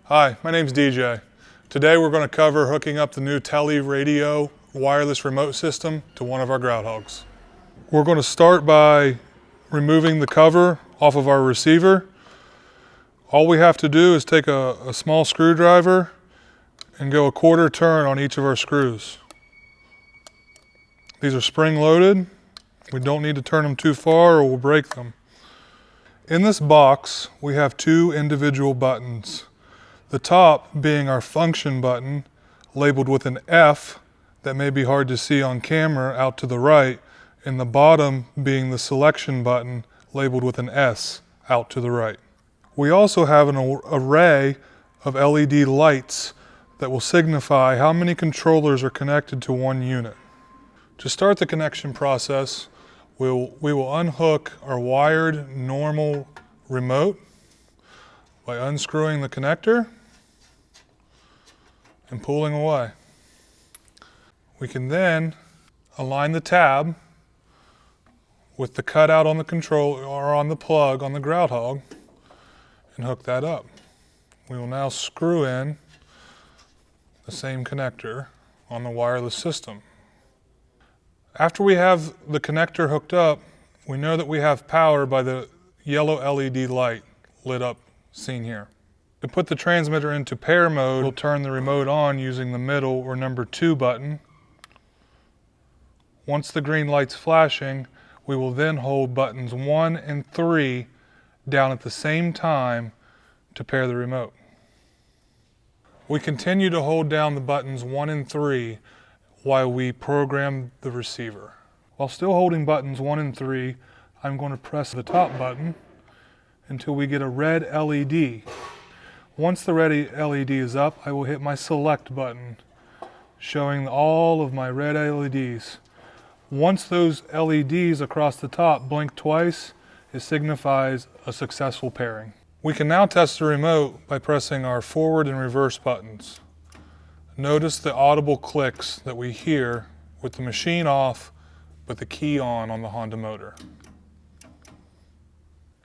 Hi, my name's DJ. Today we're going to cover hooking up the new Tele Radio wireless remote system to one of our Grout Hogs. We're going to start by removing the cover off of our receiver. All we have to do is take a small screwdriver and go a quarter turn on each of our screws. These are spring loaded. We don't need to turn them too far or we'll break them. In this box, we have two individual buttons. The top being our function button, labeled with an F that may be hard to see on camera out to the right, and the bottom being the selection button, labeled with an S out to the right. We also have an array of LED lights that will signify how many controllers are connected to one unit. To start the connection process, we will unhook our wired normal remote by unscrewing the connector and pulling away. We can then align the tab with the cutout on the control or on the plug on the Grout Hog and hook that up. We will now screw in the same connector on the wireless system. After we have the connector hooked up, we know that we have power by the yellow LED light lit up seen here. To put the transmitter into pair mode, we'll turn the remote on using the middle or number 2 button. Once the green light's flashing, we will then hold buttons 1 and 3 down at the same time to pair the remote. We continue to hold down the buttons 1 and 3 while we program the receiver. While still holding buttons 1 and 3, I'm going to press the top button until we get a red LED. Once the red LED is up, I will hit my select button, showing all of my red LEDs. Once those LEDs across the top blink twice, it signifies a successful pairing. We can now test the remote by pressing our forward and reverse buttons. Notice the audible clicks that we hear with the machine off but the key on the Honda motor.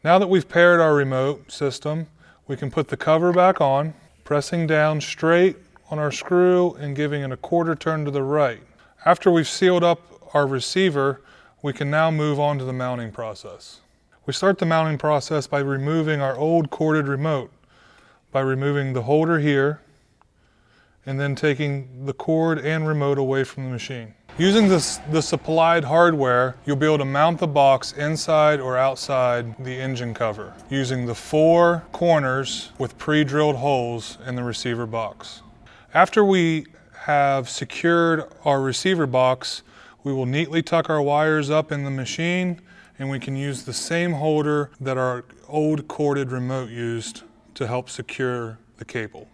Now that we've paired our remote system, we can put the cover back on, pressing down straight on our screw and giving it a quarter turn to the right. After we've sealed up our receiver, we can now move on to the mounting process. We start the mounting process by removing our old corded remote, by removing the holder here, and then taking the cord and remote away from the machine. Using the supplied hardware, you'll be able to mount the box inside or outside the engine cover, using the 4 corners with pre-drilled holes in the receiver box. After we have secured our receiver box, we will neatly tuck our wires up in the machine, and we can use the same holder that our old corded remote used to help secure the cable.